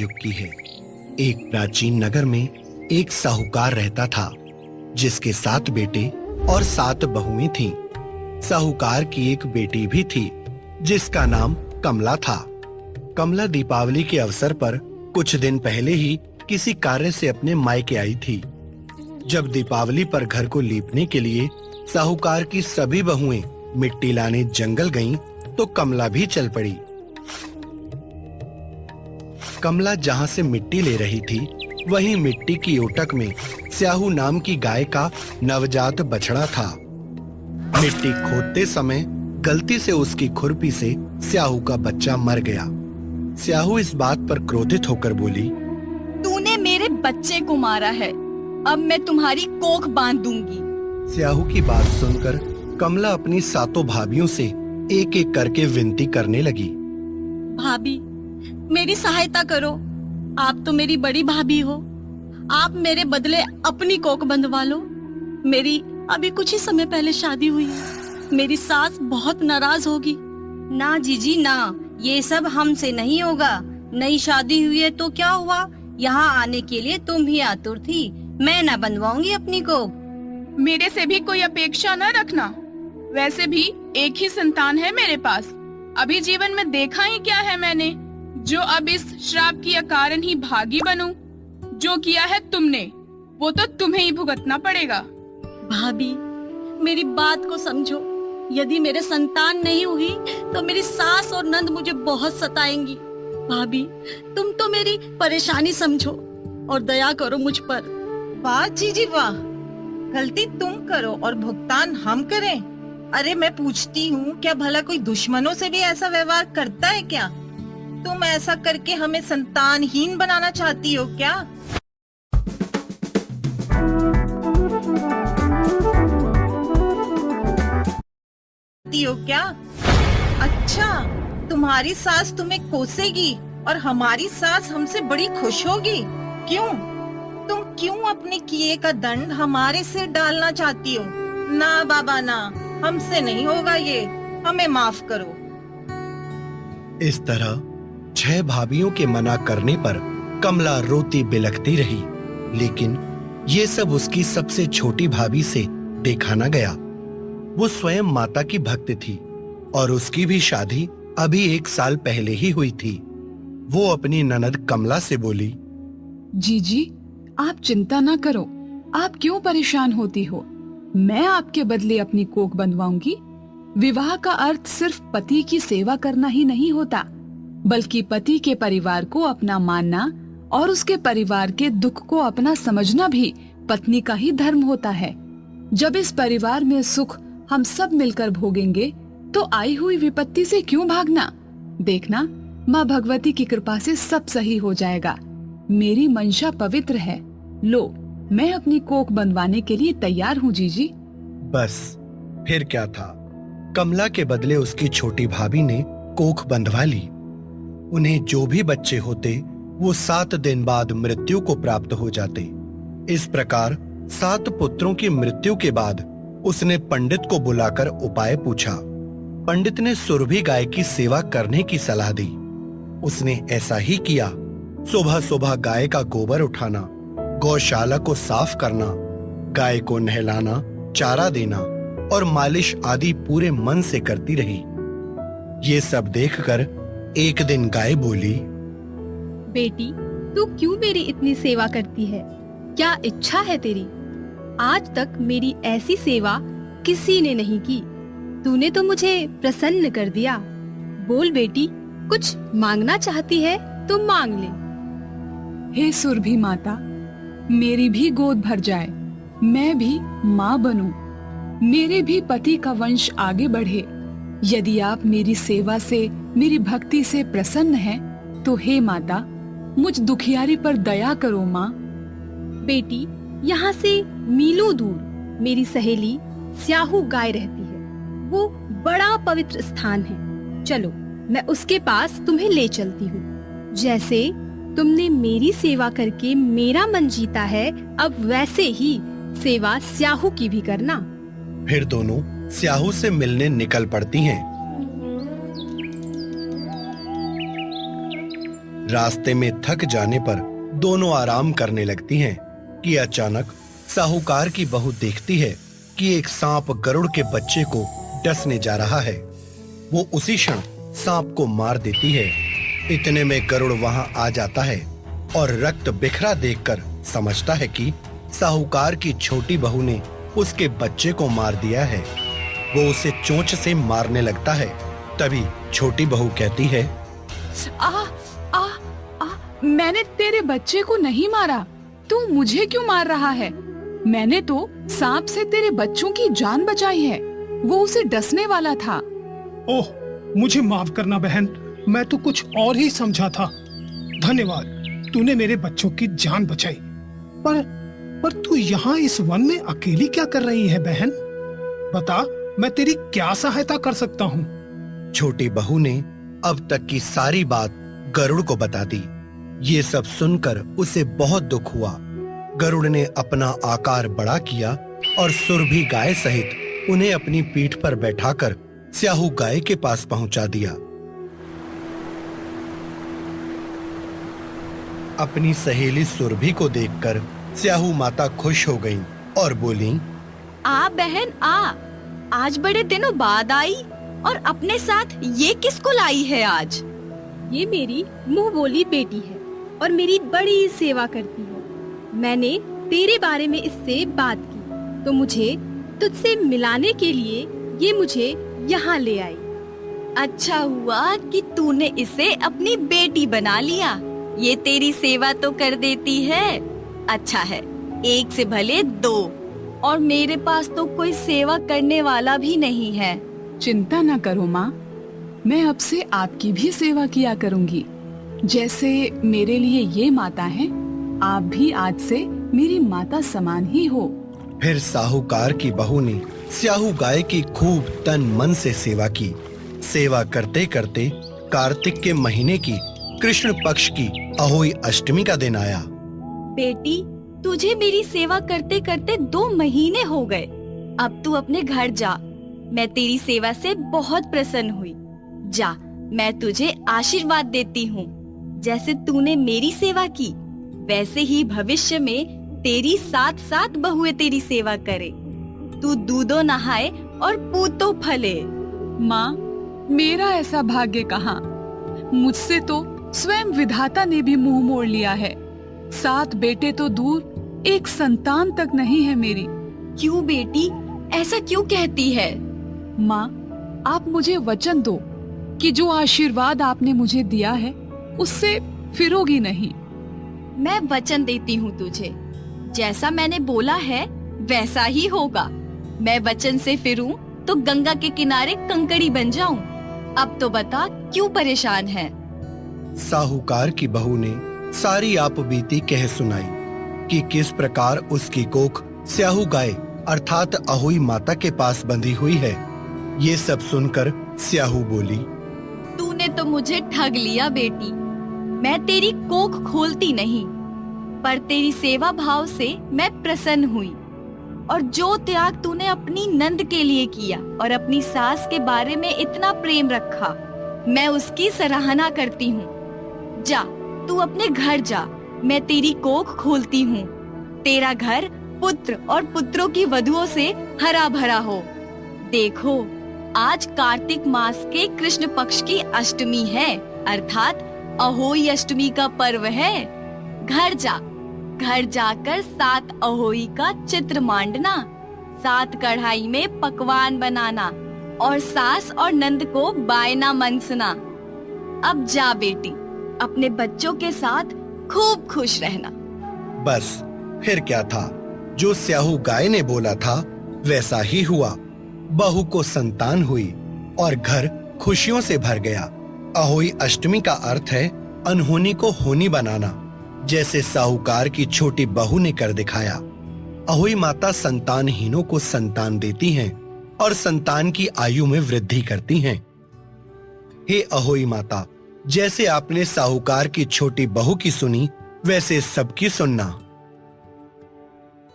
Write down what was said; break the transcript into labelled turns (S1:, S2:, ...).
S1: युग की है। एक प्राचीन नगर में एक साहूकार रहता था, जिसके 7 बेटे और 7 बहुएं थीं। साहूकार की एक बेटी भी थी, जिसका नाम कमला था। कमला दीपावली के अवसर पर कुछ दिन पहले ही किसी कार्य से अपने मायके आई थी। जब दीपावली पर घर को लीपने के लिए साहूकार की सभी बहुएं मिट्टी लाने जंगल गईं, तो कमला भी चल पड़ी। कमला जहां से मिट्टी ले रही थी, वहीं मिट्टी की ओटक में स्याहू नाम की गाय का नवजात बछड़ा था। मिट्टी खोदते समय गलती से उसकी खुरपी से स्याहू का बच्चा मर गया। स्याहू इस बात पर क्रोधित होकर बोली,
S2: तूने मेरे बच्चे को मारा है, अब मैं तुम्हारी कोख बांध दूंगी।
S1: स्याहू की बात सुनकर कमला अपनी 7 भाभियों से एक एक करके विनती करने लगी।
S2: भाभी, मेरी सहायता करो। आप तो मेरी बड़ी भाभी हो। आप मेरे बदले अपनी कोख बंधवा लो। मेरी अभी कुछ ही समय पहले शादी हुई है। मेरी सास बहुत नाराज होगी।
S3: ना जीजी ना, ये सब हमसे नहीं होगा। नई शादी हुई है तो क्या हुआ, यहाँ आने के लिए तुम ही आतुर थी। मैं ना बनवाऊंगी अपनी कोख।
S4: मेरे से भी कोई अपेक्षा न रखना। वैसे भी एक ही संतान है मेरे पास। अभी जीवन में देखा ही क्या है मैंने, जो अब इस श्राप की कारण ही भागी बनूं। जो किया है तुमने, वो तो तुम्हें ही भुगतना पड़ेगा।
S2: भाभी, मेरी बात को समझो। यदि मेरे संतान नहीं हुई तो मेरी सास और नंद मुझे बहुत सताएंगी। भाभी, तुम तो मेरी परेशानी समझो और दया करो मुझ पर।
S5: वाह जीजी वाह, गलती तुम करो और भुगतान हम करें। अरे मैं पूछती हूँ, क्या भला कोई दुश्मनों से भी ऐसा व्यवहार करता है क्या? तुम ऐसा करके हमें संतानहीन बनाना चाहती हो क्या? अच्छा, तुम्हारी सास तुम्हें कोसेगी और हमारी सास हमसे बड़ी खुश होगी। क्यों? तुम क्यों अपने किए का दंड हमारे सिर डालना चाहती हो? ना बाबा ना, हमसे नहीं होगा ये, हमें माफ करो।
S1: इस तरह 6 भाभियों के मना करने पर कमला रोती बिलखती रही, लेकिन ये सब उसकी सबसे छोटी भाभी से देखा न गया। वो स्वयं माता की भक्त थी और उसकी भी शादी अभी 1 साल पहले ही हुई थी। वो अपनी ननद कमला से बोली,
S6: जीजी, आप चिंता ना करो। आप क्यों परेशान होती हो? मैं आपके बदले अपनी कोख बंधवाऊंगी। विवाह का अर्थ सिर्फ पति की सेवा करना ही नहीं होता, बल्कि पति के परिवार को अपना मानना और उसके परिवार के दुख को अपना समझना भी पत्नी का ही धर्म होता है। जब इस परिवार में सुख हम सब मिलकर भोगेंगे, तो आई हुई विपत्ति से क्यों भागना? देखना, माँ भगवती की कृपा से सब सही हो जाएगा। मेरी मंशा पवित्र है। लो, मैं अपनी कोख बंधवाने के लिए तैयार हूँ जीजी।
S1: बस फिर क्या था, कमला के बदले उसकी छोटी भाभी ने कोख बंधवा ली। उन्हें जो भी बच्चे होते, वो 7 दिन बाद मृत्यु को प्राप्त हो जाते। इस प्रकार 7 पुत्रों की मृत्यु के बाद उसने पंडित को बुलाकर उपाय पूछा। पंडित ने सुरभि गाय की सेवा करने की सलाह दी। उसने ऐसा ही किया। सुबह सुबह गाय का गोबर उठाना, गौशाला को साफ करना, गाय को नहलाना, चारा देना और मालिश आदि पूरे मन से करती रही। ये सब देखकर एक दिन गाय बोली,
S7: बेटी, तू क्यों मेरी इतनी सेवा करती है? क्या इच्छा है तेरी? आज तक मेरी ऐसी सेवा किसी ने नहीं की। तूने तो मुझे प्रसन्न कर दिया। बोल बेटी, कुछ मांगना चाहती है तो मांग ले।
S6: हे सुरभि माता, मेरी भी गोद भर जाए, मैं भी माँ बनूं, मेरे भी पति का वंश आगे बढ़े। यदि आप मेरी सेवा से, मेरी भक्ति से प्रसन्न हैं, तो हे माता, मुझ दुखियारी पर दया करो माँ।
S7: बेटी, यहाँ से मीलों दूर मेरी सहेली स्याहू गाय रहती है। वो बड़ा पवित्र स्थान है। चलो, मैं उसके पास तुम्हें ले चलती हूँ। जैसे तुमने मेरी सेवा करके मेरा मन जीता है, अब वैसे ही सेवा स्याहू की भी करना।
S1: फिर दोनों स्याहू से मिलने निकल पड़ती हैं। रास्ते में थक जाने पर दोनों आराम करने लगती हैं कि अचानक साहूकार की बहू देखती है कि एक सांप गरुड़ के बच्चे को डसने जा रहा है। वो उसी क्षण सांप को मार देती है। इतने में गरुड़ वहां आ जाता है और रक्त बिखरा देखकर समझता है कि साहूकार की छोटी बहू ने उसके बच्चे को मार दिया है। वो उसे चोंच से मारने लगता है। तभी छोटी बहू कहती है,
S6: आ, आ, आ, मैंने तेरे बच्चे को नहीं मारा, तू मुझे क्यों मार रहा है? मैंने तो सांप से तेरे बच्चों की जान बचाई है, वो उसे डसने वाला था।
S8: ओह, मुझे माफ करना बहन, मैं तो कुछ और ही समझा था। धन्यवाद, तूने मेरे बच्चों की जान बचाई। पर तू यहाँ इस वन में अकेली क्या कर रही है बहन? बता, मैं तेरी क्या सहायता कर सकता हूँ?
S1: छोटी बहू ने अब तक की सारी बात गरुड़ को बता दी। ये सब सुनकर उसे बहुत दुख हुआ। गरुड़ ने अपना आकार बड़ा किया और सुरभि गाय सहित उन्हें अपनी पीठ पर बैठाकर स्याहू गाय के पास पहुंचा दिया। अपनी सहेली सुरभि को देखकर स्याहू माता खुश हो गईं और बोली,
S2: आ बहन आ, आज बड़े दिनों बाद आई और अपने साथ ये किसको लाई है आज?
S7: ये मेरी मुंह बोली बेटी है और मेरी बड़ी सेवा करती है। मैंने तेरे बारे में इससे बात की तो मुझे तुझसे मिलाने के लिए ये मुझे यहाँ ले आई।
S2: अच्छा हुआ कि तूने इसे अपनी बेटी बना लिया। ये तेरी सेवा तो कर देती है। अच्छा है, एक से भले दो। और मेरे पास तो कोई सेवा करने वाला भी नहीं है।
S6: चिंता न करो माँ, मैं अब से आपकी भी सेवा किया करूंगी। जैसे मेरे लिए ये माता है, आप भी आज से मेरी माता समान ही हो।
S1: फिर साहूकार की बहू ने स्याहू गाय की खूब तन मन से सेवा की। सेवा करते करते कार्तिक के महीने की कृष्ण पक्ष की अहोई अष्टमी का दिन आया।
S2: बेटी, तुझे मेरी सेवा करते करते 2 महीने हो गए। अब तू अपने घर जा। मैं तेरी सेवा से बहुत प्रसन्न हुई। जा, मैं तुझे आशीर्वाद देती हूँ। जैसे तूने मेरी सेवा की, वैसे ही भविष्य में तेरी 7 बहुएं तेरी सेवा करे। तू दूधो नहाए और पूतो फले।
S6: माँ, मेरा ऐसा भाग्य कहाँ? मुझसे तो स्वयं विधाता ने भी मुंह मोड़ लिया है। 7 बेटे तो दूर, एक संतान तक नहीं है मेरी।
S2: क्यों बेटी, ऐसा क्यों कहती है?
S6: माँ, आप मुझे वचन दो कि जो आशीर्वाद आपने मुझे दिया है उससे फिरोगी नहीं।
S2: मैं वचन देती हूँ तुझे, जैसा मैंने बोला है वैसा ही होगा। मैं वचन से फिरूं तो गंगा के किनारे कंकड़ी बन जाऊं। अब तो बता, क्यों परेशान है?
S1: साहूकार की बहू ने सारी आपबीती कह सुनाई कि किस प्रकार उसकी कोख स्याहू गाय अर्थात अहोई माता के पास बंधी हुई है। ये सब सुनकर स्याहू बोली,
S2: तूने तो मुझे ठग लिया बेटी। मैं तेरी कोख खोलती नहीं, पर तेरी सेवा भाव से मैं प्रसन्न हुई। और जो त्याग तूने अपनी नंद के लिए किया और अपनी सास के बारे में इतना प्रेम रखा, मैं उसकी सराहना करती हूँ। जा, तू अपने घर जा। मैं तेरी कोख खोलती हूँ। तेरा घर पुत्र और पुत्रों की वधुओं से हरा भरा हो। देखो, आज कार्तिक मास के कृष्ण पक्ष की अष्टमी है, अर्थात अहोई अष्टमी का पर्व है। घर जा, घर जाकर 7 अहोई का चित्र मांडना, 7 कढ़ाई में पकवान बनाना और सास और नंद को बायना मनसना। अब जा बेटी, अपने बच्चों के साथ खूब खुश रहना।
S1: बस फिर क्या था, जो स्याहू गाय ने बोला था वैसा ही हुआ। बहू को संतान हुई और घर खुशियों से भर गया। अहोई अष्टमी का अर्थ है अनहोनी को होनी बनाना, जैसे साहूकार की छोटी बहू ने कर दिखाया। अहोई माता संतानहीनों को संतान देती हैं और संतान की आयु में वृद्धि करती हैं। हे अहोई माता, जैसे आपने साहूकार की छोटी बहू की सुनी, वैसे सबकी सुनना।